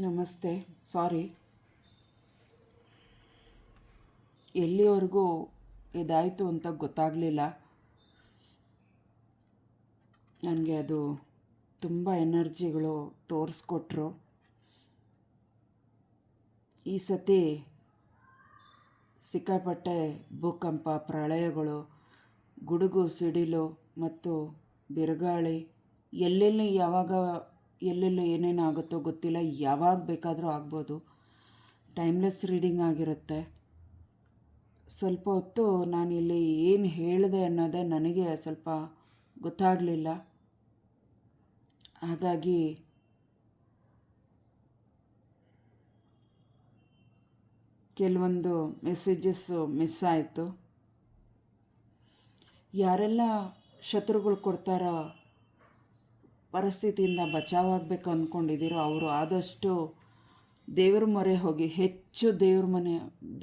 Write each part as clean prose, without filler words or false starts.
ನಮಸ್ತೆ. ಸಾರಿ, ಎಲ್ಲಿವರೆಗೂ ಇದಾಯಿತು ಅಂತ ಗೊತ್ತಾಗಲಿಲ್ಲ. ನನಗೆ ಅದು ತುಂಬ ಎನರ್ಜಿಗಳು ತೋರಿಸ್ಕೊಟ್ರು. ಈ ಸತಿ ಸಿಕ್ಕಾಪಟ್ಟೆ ಭೂಕಂಪ, ಪ್ರಳಯಗಳು, ಗುಡುಗು ಸಿಡಿಲು ಮತ್ತು ಬಿರುಗಾಳಿ ಎಲ್ಲೆಲ್ಲಿ ಏನೇನಾಗುತ್ತೋ ಗೊತ್ತಿಲ್ಲ. ಯಾವಾಗ ಬೇಕಾದರೂ ಆಗ್ಬೋದು. ಟೈಮ್ಲೆಸ್ ರೀಡಿಂಗ್ ಆಗಿರುತ್ತೆ. ಸ್ವಲ್ಪ ಹೊತ್ತು ನಾನಿಲ್ಲಿ ಏನು ಹೇಳಿದೆ ಅನ್ನೋದೇ ನನಗೆ ಸ್ವಲ್ಪ ಗೊತ್ತಾಗಲಿಲ್ಲ. ಹಾಗಾಗಿ ಕೆಲವೊಂದು ಮೆಸೇಜಸ್ಸು ಮಿಸ್ ಆಯಿತು. ಯಾರೆಲ್ಲ ಶತ್ರುಗಳು ಕೊಡ್ತಾರೋ, ಪರಿಸ್ಥಿತಿಯಿಂದ ಬಚಾವಾಗಬೇಕು ಅಂದ್ಕೊಂಡಿದ್ದೀರೋ ಅವರು ಆದಷ್ಟು ದೇವ್ರ ಮೊರೆ ಹೋಗಿ, ಹೆಚ್ಚು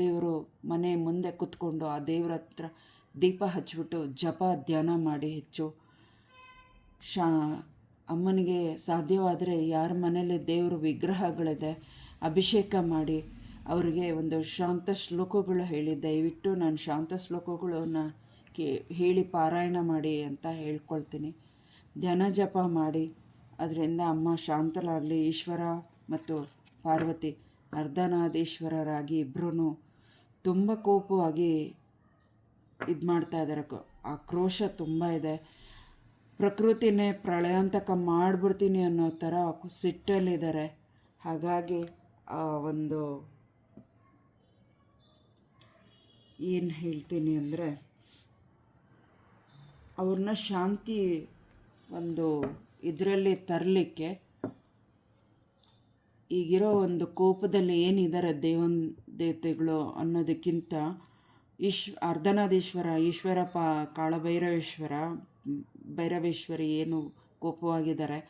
ದೇವರು ಮನೆ ಮುಂದೆ ಕೂತ್ಕೊಂಡು ಆ ದೇವ್ರ ಹತ್ರ ದೀಪ ಹಚ್ಬಿಟ್ಟು ಜಪ ಧ್ಯಾನ ಮಾಡಿ, ಹೆಚ್ಚು ಅಮ್ಮನಿಗೆ ಸಾಧ್ಯವಾದರೆ ಯಾರ ಮನೇಲಿ ದೇವ್ರ ವಿಗ್ರಹಗಳಿದೆ ಅಭಿಷೇಕ ಮಾಡಿ ಅವರಿಗೆ ಒಂದು ಶಾಂತ ಶ್ಲೋಕಗಳು ಹೇಳಿ, ದಯವಿಟ್ಟು ನಾನು ಶಾಂತ ಶ್ಲೋಕಗಳನ್ನ ಹೇಳಿ ಪಾರಾಯಣ ಮಾಡಿ ಅಂತ ಹೇಳ್ಕೊಳ್ತೀನಿ. ಧ್ಯಾನ ಜಪ ಮಾಡಿ, ಅದರಿಂದ ಅಮ್ಮ ಶಾಂತಲಾಗಲಿ. ಈಶ್ವರ ಮತ್ತು ಪಾರ್ವತಿ ಅರ್ಧನಾದೀಶ್ವರರಾಗಿ ಇಬ್ಬರೂ ತುಂಬ ಕೋಪವಾಗಿ ಇದು ಮಾಡ್ತಾಯಿದ್ದಾರೆ. ಆಕ್ರೋಶ ತುಂಬ ಇದೆ. ಪ್ರಕೃತಿನೇ ಪ್ರಳಯಾಂತಕ ಮಾಡಿಬಿಡ್ತೀನಿ ಅನ್ನೋ ಥರ ಸಿಟ್ಟಲ್ಲಿದ್ದಾರೆ. ಹಾಗಾಗಿ ಒಂದು ಏನು ಹೇಳ್ತೀನಿ ಅಂದರೆ, ಅವ್ರನ್ನ ಶಾಂತಿ ಒಂದು ಇದರಲ್ಲಿ ತರಲಿಕ್ಕೆ, ಈಗಿರೋ ಒಂದು ಕೋಪದಲ್ಲಿ ಏನಿದ್ದಾರೆ ದೇವತೆಗಳು ಅನ್ನೋದಕ್ಕಿಂತ ಅರ್ಧನಾದೀಶ್ವರ, ಭೈರವೇಶ್ವರಿ ಏನು ಕೋಪವಾಗಿದ್ದಾರೆ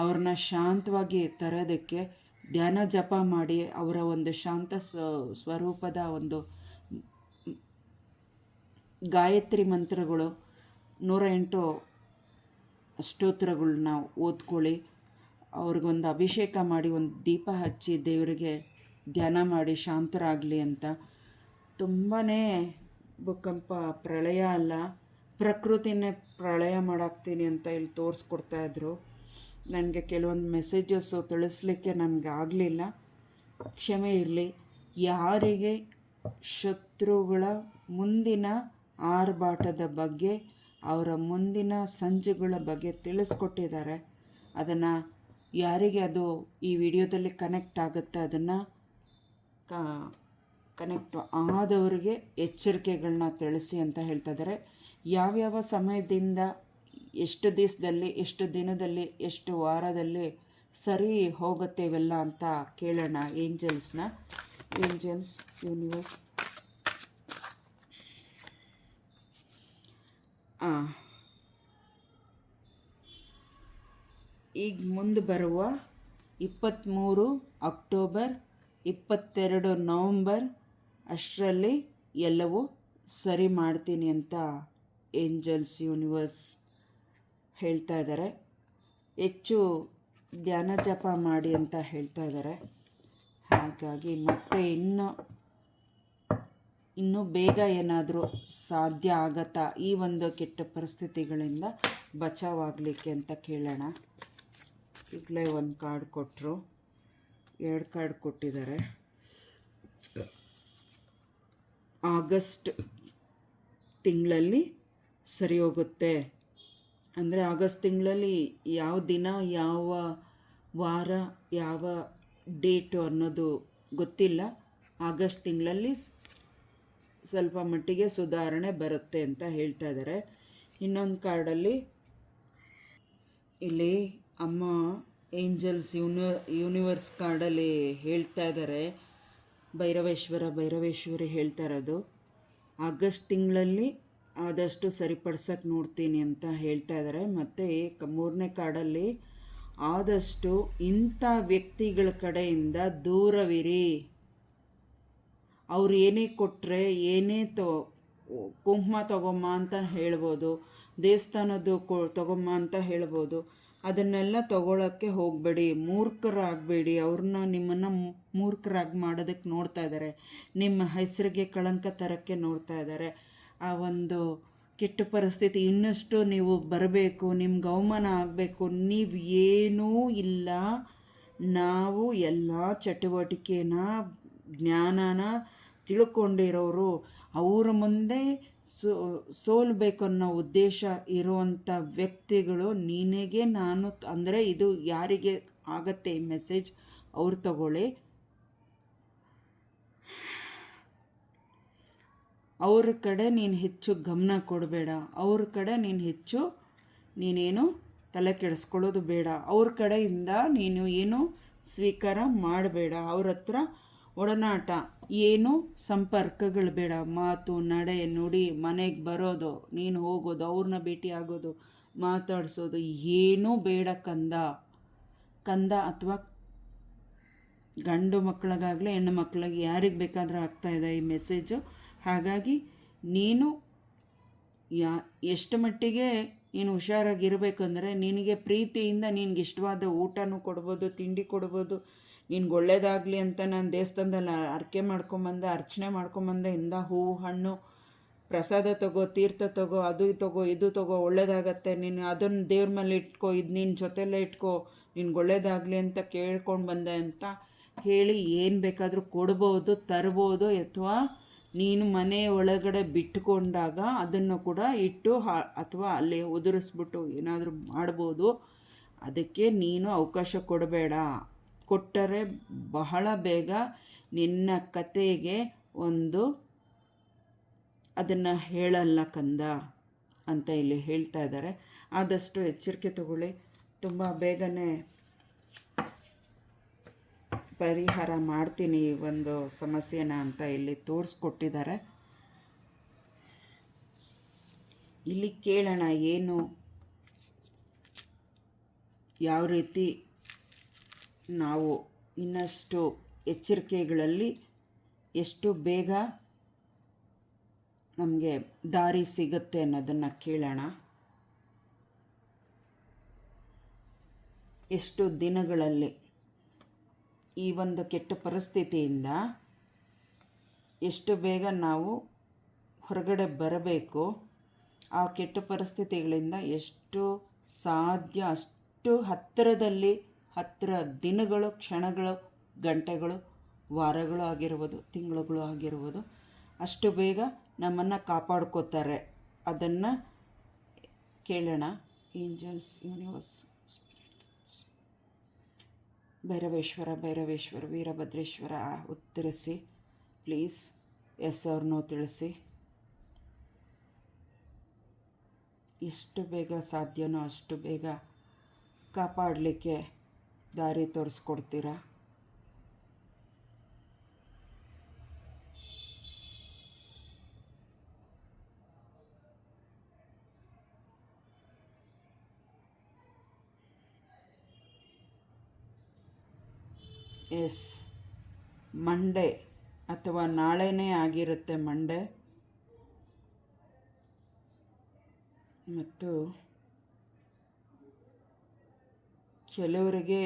ಅವ್ರನ್ನ ಶಾಂತವಾಗಿ ತರೋದಕ್ಕೆ ಧ್ಯಾನ ಜಪ ಮಾಡಿ, ಅವರ ಒಂದು ಶಾಂತ ಸ್ವರೂಪದ ಒಂದು ಗಾಯತ್ರಿ ಮಂತ್ರಗಳು 108 ಸ್ತೋತ್ರಗಳನ್ನ ಓದ್ಕೊಳ್ಳಿ. ಅವ್ರಿಗೊಂದು ಅಭಿಷೇಕ ಮಾಡಿ, ಒಂದು ದೀಪ ಹಚ್ಚಿ ದೇವರಿಗೆ ಧ್ಯಾನ ಮಾಡಿ ಶಾಂತರಾಗಲಿ ಅಂತ. ತುಂಬಾ ಭೂಕಂಪ, ಪ್ರಳಯ ಅಲ್ಲ, ಪ್ರಕೃತಿನೇ ಪ್ರಳಯ ಮಾಡಾಕ್ತೀನಿ ಅಂತ ಇಲ್ಲಿ ತೋರಿಸ್ಕೊಡ್ತಾಯಿದ್ರು. ನನಗೆ ಕೆಲವೊಂದು ಮೆಸೇಜಸ್ಸು ತಿಳಿಸ್ಲಿಕ್ಕೆ ನನಗೆ ಆಗಲಿಲ್ಲ, ಕ್ಷಮೆ ಇರಲಿ. ಯಾರಿಗೆ ಶತ್ರುಗಳ ಮುಂದಿನ ಆರ್ಭಾಟದ ಬಗ್ಗೆ, ಅವರ ಮುಂದಿನ ಸಂಜೆಗಳ ಬಗ್ಗೆ ತಿಳಿಸ್ಕೊಟ್ಟಿದ್ದಾರೆ, ಅದನ್ನು ಯಾರಿಗೆ ಅದು ಈ ವಿಡಿಯೋದಲ್ಲಿ ಕನೆಕ್ಟ್ ಆಗುತ್ತೆ ಅದನ್ನು ಕನೆಕ್ಟ್ ಆದವರಿಗೆ ಎಚ್ಚರಿಕೆಗಳನ್ನ ತಿಳಿಸಿ ಅಂತ ಹೇಳ್ತಾ ಇದ್ದಾರೆ. ಯಾವ್ಯಾವ ಸಮಯದಿಂದ, ಎಷ್ಟು ದಿವಸದಲ್ಲಿ, ಎಷ್ಟು ದಿನದಲ್ಲಿ, ಎಷ್ಟು ವಾರದಲ್ಲಿ ಸರಿ ಹೋಗುತ್ತೆ ಇವೆಲ್ಲ ಅಂತ ಕೇಳೋಣ ಏಂಜಲ್ಸ್ ಯೂನಿವರ್ಸ್. ಈಗ ಮುಂದೆ ಬರುವ 23 ಅಕ್ಟೋಬರ್, 22 ನವಂಬರ್ ಅಷ್ಟರಲ್ಲಿ ಎಲ್ಲವೂ ಸರಿ ಮಾಡ್ತೀನಿ ಅಂತ ಏಂಜಲ್ಸ್ ಯೂನಿವರ್ಸ್ ಹೇಳ್ತಾ ಇದ್ದಾರೆ. ಹೆಚ್ಚು ಧ್ಯಾನ ಜಪ ಮಾಡಿ ಅಂತ ಹೇಳ್ತಾ ಇದ್ದಾರೆ. ಹಾಗಾಗಿ ಮತ್ತೆ ಇನ್ನೂ ಬೇಗ ಏನಾದರೂ ಸಾಧ್ಯ ಆಗತ್ತಾ ಈ ಒಂದು ಕೆಟ್ಟ ಪರಿಸ್ಥಿತಿಗಳಿಂದ ಬಚಾವಾಗಲಿಕ್ಕೆ ಅಂತ ಕೇಳೋಣ. ಈಗಲೇ ಒಂದು ಕಾರ್ಡ್ ಕೊಟ್ಟರು, 2 ಕಾರ್ಡ್ ಕೊಟ್ಟಿದ್ದಾರೆ. ಆಗಸ್ಟ್ ತಿಂಗಳಲ್ಲಿ ಸರಿ ಹೋಗುತ್ತೆ ಅಂದರೆ, ಆಗಸ್ಟ್ ತಿಂಗಳಲ್ಲಿ ಯಾವ ದಿನ, ಯಾವ ವಾರ, ಯಾವ ಡೇಟು ಅನ್ನೋದು ಗೊತ್ತಿಲ್ಲ. ಆಗಸ್ಟ್ ತಿಂಗಳಲ್ಲಿ ಸ್ವಲ್ಪ ಮಟ್ಟಿಗೆ ಸುಧಾರಣೆ ಬರುತ್ತೆ ಅಂತ ಹೇಳ್ತಾ ಇದ್ದಾರೆ. ಇನ್ನೊಂದು ಕಾರ್ಡಲ್ಲಿ ಇಲ್ಲಿ ಅಮ್ಮ ಏಂಜಲ್ಸ್ ಯೂನಿವರ್ಸ್ ಕಾರ್ಡಲ್ಲಿ ಹೇಳ್ತಾ ಇದ್ದಾರೆ, ಭೈರವೇಶ್ವರಿ ಹೇಳ್ತಾ ಇರೋದು, ಆಗಸ್ಟ್ ತಿಂಗಳಲ್ಲಿ ಆದಷ್ಟು ಸರಿಪಡ್ಸೋಕ್ಕೆ ನೋಡ್ತೀನಿ ಅಂತ ಹೇಳ್ತಾ ಇದ್ದಾರೆ. ಮತ್ತು 3ನೇ ಕಾರ್ಡಲ್ಲಿ ಆದಷ್ಟು ಇಂಥ ವ್ಯಕ್ತಿಗಳ ಕಡೆಯಿಂದ ದೂರವಿರಿ. ಅವ್ರು ಏನೇ ಕೊಟ್ಟರೆ, ಏನೇ ಕುಂಕುಮ ತಗೊಮ್ಮ ಅಂತ ಹೇಳ್ಬೋದು, ದೇವಸ್ಥಾನದ್ದು ತಗೊಮ್ಮ ಅಂತ ಹೇಳ್ಬೋದು, ಅದನ್ನೆಲ್ಲ ತಗೊಳ್ಳೋಕ್ಕೆ ಹೋಗಬೇಡಿ, ಮೂರ್ಖರಾಗಬೇಡಿ. ಅವ್ರನ್ನ ನಿಮ್ಮನ್ನು ಮೂರ್ಖರಾಗಿ ಮಾಡೋದಕ್ಕೆ ನೋಡ್ತಾ ಇದ್ದಾರೆ, ನಿಮ್ಮ ಹೆಸರಿಗೆ ಕಳಂಕ ತರೋಕ್ಕೆ ನೋಡ್ತಾ ಇದ್ದಾರೆ. ಆ ಒಂದು ಕೆಟ್ಟ ಪರಿಸ್ಥಿತಿ ಇನ್ನಷ್ಟು ನೀವು ಬರಬೇಕು, ನಿಮ್ಗೆ ಅವಮಾನ ಆಗಬೇಕು. ನೀವು ಏನೂ ಇಲ್ಲ. ನಾವು ಎಲ್ಲ ಚಟುವಟಿಕೆನ ಜ್ಞಾನನ ತಿಳ್ಕೊಂಡಿರೋರು, ಅವರ ಮುಂದೆ ಸೋಲ್ಬೇಕನ್ನೋ ಉದ್ದೇಶ ಇರುವಂಥ ವ್ಯಕ್ತಿಗಳು. ನಿನಗೆ ನಾನು ಅಂದರೆ ಇದು ಯಾರಿಗೆ ಆಗತ್ತೆ ಈ ಮೆಸೇಜ್ ಅವ್ರು ತಗೊಳ್ಳಿ. ಅವ್ರ ಕಡೆ ನೀನು ಹೆಚ್ಚು ಗಮನ ಕೊಡಬೇಡ, ಅವ್ರ ಕಡೆ ನೀನೇನು ತಲೆ ಕೆಡಿಸ್ಕೊಳ್ಳೋದು ಬೇಡ. ಅವ್ರ ಕಡೆಯಿಂದ ನೀನು ಏನು ಸ್ವೀಕಾರ ಮಾಡಬೇಡ. ಅವ್ರ ಹತ್ರ ಒಡನಾಟ ಏನು ಸಂಪರ್ಕಗಳು ಬೇಡ. ಮಾತು, ನಡೆ, ನುಡಿ, ಮನೆಗೆ ಬರೋದು, ನೀನು ಹೋಗೋದು, ಅವ್ರನ್ನ ಭೇಟಿ ಆಗೋದು, ಮಾತಾಡಿಸೋದು ಏನೂ ಬೇಡ ಕಂದ ಅಥವಾ ಗಂಡು ಮಕ್ಕಳಿಗಾಗಲಿ ಹೆಣ್ಣು ಮಕ್ಕಳಿಗೆ ಯಾರಿಗೆ ಬೇಕಾದರೂ ಆಗ್ತಾಯಿದೆ ಈ ಮೆಸೇಜು. ಹಾಗಾಗಿ ನೀನು ಎಷ್ಟು ಮಟ್ಟಿಗೆ ನೀನು ಹುಷಾರಾಗಿರಬೇಕಂದ್ರೆ, ನಿನಗೆ ಪ್ರೀತಿಯಿಂದ ನಿನಗೆ ಇಷ್ಟವಾದ ಊಟನೂ ಕೊಡ್ಬೋದು, ತಿಂಡಿ ಕೊಡ್ಬೋದು. ನಿನ್ಗೆ ಒಳ್ಳೇದಾಗಲಿ ಅಂತ ನಾನು ದೇವಸ್ಥಾನದಲ್ಲಿ ಅರ್ಕೆ ಮಾಡ್ಕೊಂಬಂದೆ, ಅರ್ಚನೆ ಮಾಡ್ಕೊಂಬಂದೆ ಇಂದ ಹೂವು ಹಣ್ಣು ಪ್ರಸಾದ ತಗೋ, ತೀರ್ಥ ತಗೋ, ಅದು ತಗೋ, ಇದು ತಗೋ, ಒಳ್ಳೇದಾಗತ್ತೆ, ನೀನು ಅದನ್ನು ದೇವ್ರ ಮೇಲೆ ಇಟ್ಕೋ, ಇದು ನಿನ್ನ ಜೊತೆಲೇ ಇಟ್ಕೋ, ನಿನ್ಗೆ ಒಳ್ಳೇದಾಗಲಿ ಅಂತ ಕೇಳ್ಕೊಂಡು ಬಂದೆ ಅಂತ ಹೇಳಿ ಏನು ಬೇಕಾದರೂ ಕೊಡ್ಬೋದು, ತರ್ಬೋದು. ಅಥವಾ ನೀನು ಮನೆ ಒಳಗಡೆ ಬಿಟ್ಟುಕೊಂಡಾಗ ಅದನ್ನು ಕೂಡ ಇಟ್ಟು ಅಥವಾ ಅಲ್ಲಿ ಉದುರಿಸ್ಬಿಟ್ಟು ಏನಾದರೂ ಮಾಡ್ಬೋದು. ಅದಕ್ಕೆ ನೀನು ಅವಕಾಶ ಕೊಡಬೇಡ. ಕೊಟ್ಟರೆ ಬಹಳ ಬೇಗ ನಿನ್ನ ಕತೆಗೆ ಅದನ್ನು ಹೇಳಲ್ಲ ಕಂದ ಅಂತ ಇಲ್ಲಿ ಹೇಳ್ತಾ ಇದ್ದಾರೆ. ಆದಷ್ಟು ಎಚ್ಚರಿಕೆ ತಗೊಳ್ಳಿ. ತುಂಬ ಬೇಗನೆ ಪರಿಹಾರ ಮಾಡ್ತೀನಿ ಈ ಒಂದು ಸಮಸ್ಯೆನ ಅಂತ ಇಲ್ಲಿ ತೋರಿಸ್ಕೊಟ್ಟಿದ್ದಾರೆ. ಇಲ್ಲಿ ಕೇಳೋಣ ಏನು ಯಾವ ರೀತಿ ನಾವು ಇನ್ನಷ್ಟು ಎಚ್ಚರಿಕೆಗಳಲ್ಲಿ ಎಷ್ಟು ಬೇಗ ನಮಗೆ ದಾರಿ ಸಿಗುತ್ತೆ ಅನ್ನೋದನ್ನು ಕೇಳೋಣ. ಎಷ್ಟು ದಿನಗಳಲ್ಲಿ ಈ ಒಂದು ಕೆಟ್ಟ ಪರಿಸ್ಥಿತಿಯಿಂದ ಎಷ್ಟು ಬೇಗ ನಾವು ಹೊರಗಡೆ ಬರಬೇಕು, ಆ ಕೆಟ್ಟ ಪರಿಸ್ಥಿತಿಗಳಿಂದ ಎಷ್ಟು ಸಾಧ್ಯ ಅಷ್ಟು ಹತ್ತಿರ ದಿನಗಳು, ಕ್ಷಣಗಳು, ಗಂಟೆಗಳು, ವಾರಗಳು ಆಗಿರ್ಬೋದು, ತಿಂಗಳುಗಳು ಆಗಿರ್ಬೋದು, ಅಷ್ಟು ಬೇಗ ನಮ್ಮನ್ನು ಕಾಪಾಡ್ಕೋತಾರೆ. ಅದನ್ನು ಕೇಳೋಣ. ಏಂಜಲ್ಸ್, ಯೂನಿವರ್ಸ್, ಭೈರವೇಶ್ವರ, ವೀರಭದ್ರೇಶ್ವರ ಉತ್ತರಿಸಿ ಪ್ಲೀಸ್. ಎಸ್ ಅವ್ರ ನೋ ತಿಳಿಸಿ. ಎಷ್ಟು ಬೇಗ ಸಾಧ್ಯನೋ ಅಷ್ಟು ಬೇಗ ಕಾಪಾಡಲಿಕ್ಕೆ ದಾರಿ ತೋರಿಸ್ಕೊಡ್ತೀರಾ. ಎಸ್, ಮಂಡೇ ಅಥವಾ ನಾಳೆನೇ ಆಗಿರುತ್ತೆ ಮಂಡೇ. ಮತ್ತು ಕೆಲವರಿಗೆ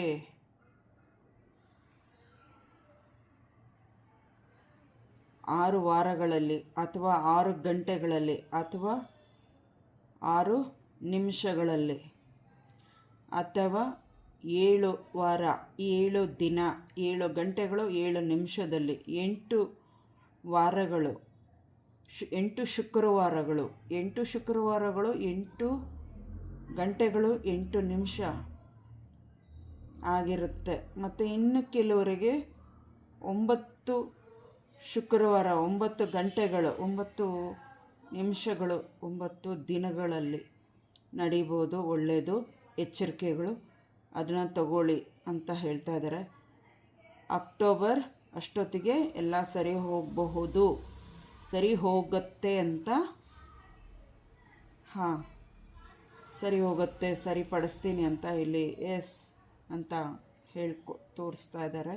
6 ವಾರಗಳಲ್ಲಿ ಅಥವಾ 6 ಗಂಟೆಗಳಲ್ಲಿ ಅಥವಾ 6 ನಿಮಿಷಗಳಲ್ಲಿ ಅಥವಾ 7 ವಾರ, 7 ದಿನ, 7 ಗಂಟೆಗಳು, 7 ನಿಮಿಷದಲ್ಲಿ 8 ವಾರಗಳು, 8 ಶುಕ್ರವಾರಗಳು, 8 ಶುಕ್ರವಾರಗಳು, 8 ಗಂಟೆಗಳು, 8 ನಿಮಿಷ ಆಗಿರುತ್ತೆ. ಮತ್ತು ಇನ್ನು ಕೆಲವರಿಗೆ 9 ಶುಕ್ರವಾರ, 9 ಗಂಟೆಗಳು, 9 ನಿಮಿಷಗಳು, 9 ದಿನಗಳಲ್ಲಿ ನಡೀಬೋದು. ಒಳ್ಳೆಯದು. ಎಚ್ಚರಿಕೆಗಳು ಅದನ್ನು ತಗೊಳ್ಳಿ ಅಂತ ಹೇಳ್ತಾ ಇದ್ದಾರೆ. ಅಕ್ಟೋಬರ್ ಅಷ್ಟೊತ್ತಿಗೆ ಎಲ್ಲ ಸರಿ ಹೋಗುತ್ತೆ ಅಂತ. ಸರಿ ಹೋಗುತ್ತೆ, ಸರಿಪಡಿಸ್ತೀನಿ ಅಂತ ಇಲ್ಲಿ ಎಸ್ ಅಂತ ತೋರಿಸ್ತಾ ಇದ್ದಾರೆ.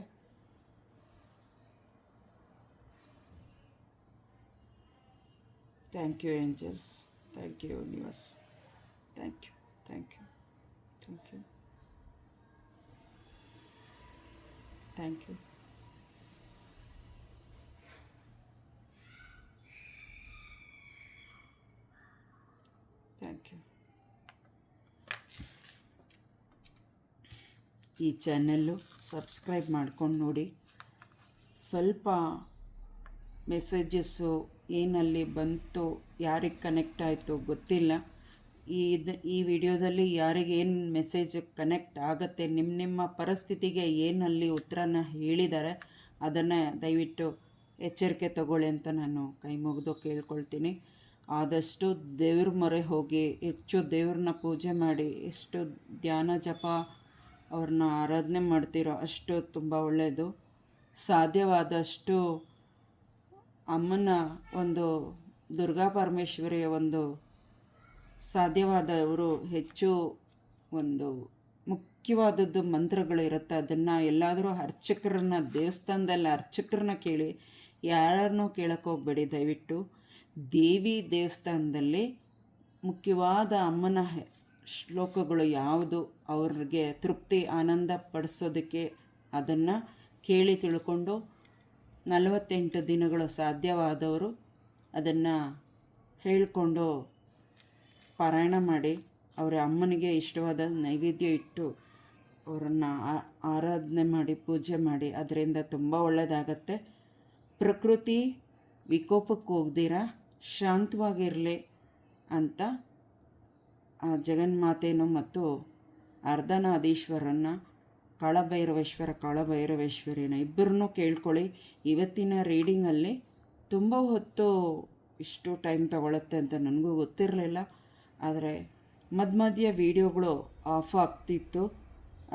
Thank you angels, thank you universe, thank you. Thank you. Thank you. ಈ ಚಾನೆಲ್ಲು ಸಬ್ಸ್ಕ್ರೈಬ್ ಮಾಡ್ಕೊಂಡು ನೋಡಿ. ಸ್ವಲ್ಪ ಮೆಸೇಜಸ್ಸು ಏನಲ್ಲಿ ಬಂತು, ಯಾರಿಗೆ ಕನೆಕ್ಟ್ ಆಯಿತು ಗೊತ್ತಿಲ್ಲ. ಈ ವಿಡಿಯೋದಲ್ಲಿ ಯಾರಿಗೆ ಏನು ಮೆಸೇಜ್ ಕನೆಕ್ಟ್ ಆಗುತ್ತೆ, ನಿಮ್ಮ ಪರಿಸ್ಥಿತಿಗೆ ಏನಲ್ಲಿ ಉತ್ತರನ ಹೇಳಿದ್ದಾರೆ ಅದನ್ನು ದಯವಿಟ್ಟು ಎಚ್ಚರಿಕೆ ತಗೊಳ್ಳಿ ಅಂತ ನಾನು ಕೈ ಮುಗಿದು ಕೇಳ್ಕೊಳ್ತೀನಿ. ಆದಷ್ಟು ದೇವ್ರ ಮೊರೆ ಹೋಗಿ ಹೆಚ್ಚು ದೇವ್ರನ್ನ ಪೂಜೆ ಮಾಡಿ, ಎಷ್ಟು ಧ್ಯಾನ ಜಪ ಅವ್ರನ್ನ ಆರಾಧನೆ ಮಾಡ್ತೀರೋ ಅಷ್ಟು ತುಂಬ ಒಳ್ಳೆಯದು. ಸಾಧ್ಯವಾದಷ್ಟು ಅಮ್ಮನ ಒಂದು ದುರ್ಗಾ ಪರಮೇಶ್ವರಿಯ ಒಂದು ಸಾಧ್ಯವಾದವರು ಹೆಚ್ಚು ಒಂದು ಮುಖ್ಯವಾದದ್ದು ಮಂತ್ರಗಳು ಇರುತ್ತೆ. ಅದನ್ನು ಎಲ್ಲಾದರೂ ಅರ್ಚಕರನ್ನ ದೇವಸ್ಥಾನದಲ್ಲಿ ಅರ್ಚಕರನ್ನ ಕೇಳಿ, ಯಾರನ್ನೂ ಕೇಳಕ್ಕೆ ಹೋಗಬೇಡಿ ದಯವಿಟ್ಟು. ದೇವಿ ದೇವಸ್ಥಾನದಲ್ಲಿ ಮುಖ್ಯವಾದ ಅಮ್ಮನ ಶ್ಲೋಕಗಳು ಯಾವುದು ಅವ್ರಿಗೆ ತೃಪ್ತಿ ಆನಂದ ಪಡಿಸೋದಕ್ಕೆ ಅದನ್ನು ಕೇಳಿ ತಿಳ್ಕೊಂಡು 48 ದಿನಗಳು ಸಾಧ್ಯವಾದವರು ಅದನ್ನು ಹೇಳಿಕೊಂಡು ಪಾರಾಯಣ ಮಾಡಿ ಅವರ ಅಮ್ಮನಿಗೆ ಇಷ್ಟವಾದ ನೈವೇದ್ಯ ಇಟ್ಟು ಅವರನ್ನು ಆರಾಧನೆ ಮಾಡಿ ಪೂಜೆ ಮಾಡಿ, ಅದರಿಂದ ತುಂಬ ಒಳ್ಳೆಯದಾಗತ್ತೆ. ಪ್ರಕೃತಿ ವಿಕೋಪಕ್ಕೆ ಹೋಗ್ದಿರ ಶಾಂತವಾಗಿರಲಿ ಅಂತ ಆ ಜಗನ್ಮಾತೆಯನ್ನು ಮತ್ತು ಅರ್ಧನಾದೀಶ್ವರನ್ನ ಕಾಳಭೈರವೇಶ್ವರಿನ ಇಬ್ಬರನ್ನೂ ಕೇಳ್ಕೊಳ್ಳಿ. ಇವತ್ತಿನ ರೀಡಿಂಗಲ್ಲಿ ತುಂಬ ಹೊತ್ತು ಇಷ್ಟು ಟೈಮ್ ತಗೊಳುತ್ತೆ ಅಂತ ನನಗೂ ಗೊತ್ತಿರಲಿಲ್ಲ. ಆದರೆ ಮಧ್ಯ ವೀಡಿಯೋಗಳು ಆಫ್ ಆಗ್ತಿತ್ತು.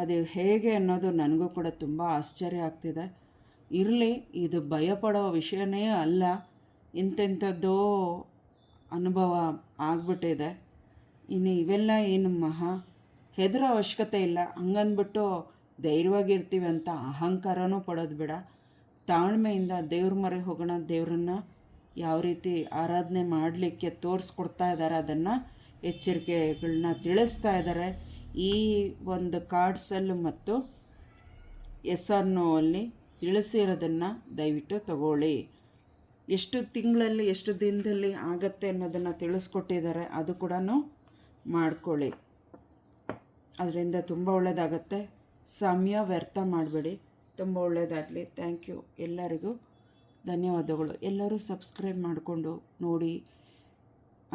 ಅದು ಹೇಗೆ ಅನ್ನೋದು ನನಗೂ ಕೂಡ ತುಂಬ ಆಶ್ಚರ್ಯ ಆಗ್ತಿದೆ. ಇರಲಿ, ಇದು ಭಯಪಡೋ ವಿಷಯನೇ ಅಲ್ಲ. ಇಂಥೆಂಥದ್ದೋ ಅನುಭವ ಆಗ್ಬಿಟ್ಟಿದೆ. ಇನ್ನು ಇವೆಲ್ಲ ಏನು ಹೆದರೋ ಅವಶ್ಯಕತೆ ಇಲ್ಲ. ಹಂಗಂದ್ಬಿಟ್ಟು ಧೈರ್ಯವಾಗಿರ್ತೀವಿ ಅಂತ ಅಹಂಕಾರನೂ ಪಡೋದು ಬೇಡ. ತಾಳ್ಮೆಯಿಂದ ದೇವ್ರ ಮೊರೆ ಹೋಗೋಣ. ದೇವ್ರನ್ನ ಯಾವ ರೀತಿ ಆರಾಧನೆ ಮಾಡಲಿಕ್ಕೆ ತೋರಿಸ್ಕೊಡ್ತಾ ಇದ್ದಾರೆ ಅದನ್ನು ಎಚ್ಚರಿಕೆಗಳನ್ನ ತಿಳಿಸ್ತಾ ಇದ್ದಾರೆ. ಈ ಒಂದು ಕಾರ್ಡ್ಸಲ್ಲೂ ಮತ್ತು ಎಸ್ ಆರ್ ನೋ ಅಲ್ಲಿ ತಿಳಿಸಿರೋದನ್ನು ದಯವಿಟ್ಟು ತಗೊಳ್ಳಿ. ಎಷ್ಟು ತಿಂಗಳಲ್ಲಿ ಎಷ್ಟು ದಿನದಲ್ಲಿ ಆಗತ್ತೆ ಅನ್ನೋದನ್ನು ತಿಳಿಸ್ಕೊಟ್ಟಿದ್ದಾರೆ, ಅದು ಕೂಡ ಮಾಡ್ಕೊಳ್ಳಿ. ಅದರಿಂದ ತುಂಬ ಒಳ್ಳೆಯದಾಗತ್ತೆ. ಸಮಯ ವ್ಯರ್ಥ ಮಾಡಬೇಡಿ. ತುಂಬ ಒಳ್ಳೆಯದಾಗಲಿ. Thank you. ಎಲ್ಲರಿಗೂ ಧನ್ಯವಾದಗಳು. ಎಲ್ಲರೂ ಸಬ್ಸ್ಕ್ರೈಬ್ ಮಾಡಿಕೊಂಡು ನೋಡಿ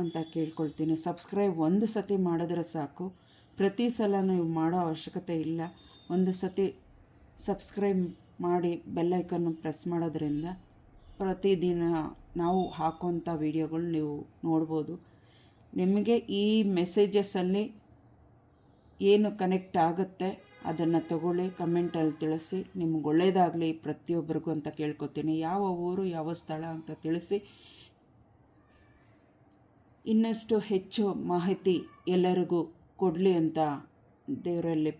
ಅಂತ ಕೇಳ್ಕೊಳ್ತೀನಿ. ಸಬ್ಸ್ಕ್ರೈಬ್ ಒಂದು ಸತಿ ಮಾಡಿದ್ರೆ ಸಾಕು. ಪ್ರತಿ ಸಲ ನೀವು ಮಾಡೋ ಅವಶ್ಯಕತೆ ಇಲ್ಲ. ಒಂದು ಸತಿ ಸಬ್ಸ್ಕ್ರೈಬ್ ಮಾಡಿ ಬೆಲ್ಲೈಕನ್ನು ಪ್ರೆಸ್ ಮಾಡೋದ್ರಿಂದ ಪ್ರತಿದಿನ ನಾವು ಹಾಕೋಂಥ ವೀಡಿಯೋಗಳು ನೀವು ನೋಡ್ಬೋದು. ನಿಮಗೆ ಈ ಮೆಸೇಜಸ್ಸಲ್ಲಿ ಏನು ಕನೆಕ್ಟ್ ಆಗುತ್ತೆ ಅದನ್ನು ತಗೊಳ್ಳಿ, ಕಮೆಂಟಲ್ಲಿ ತಿಳಿಸಿ. ನಿಮ್ಗೆ ಒಳ್ಳೆಯದಾಗಲಿ ಪ್ರತಿಯೊಬ್ಬರಿಗೂ ಅಂತ ಕೇಳ್ಕೊತೀನಿ. ಯಾವ ಊರು ಯಾವ ಸ್ಥಳ ಅಂತ ತಿಳಿಸಿ. ಇನ್ನಷ್ಟು ಹೆಚ್ಚು ಮಾಹಿತಿ ಎಲ್ಲರಿಗೂ ಕೊಡಲಿ ಅಂತ ದೇವರಲ್ಲಿ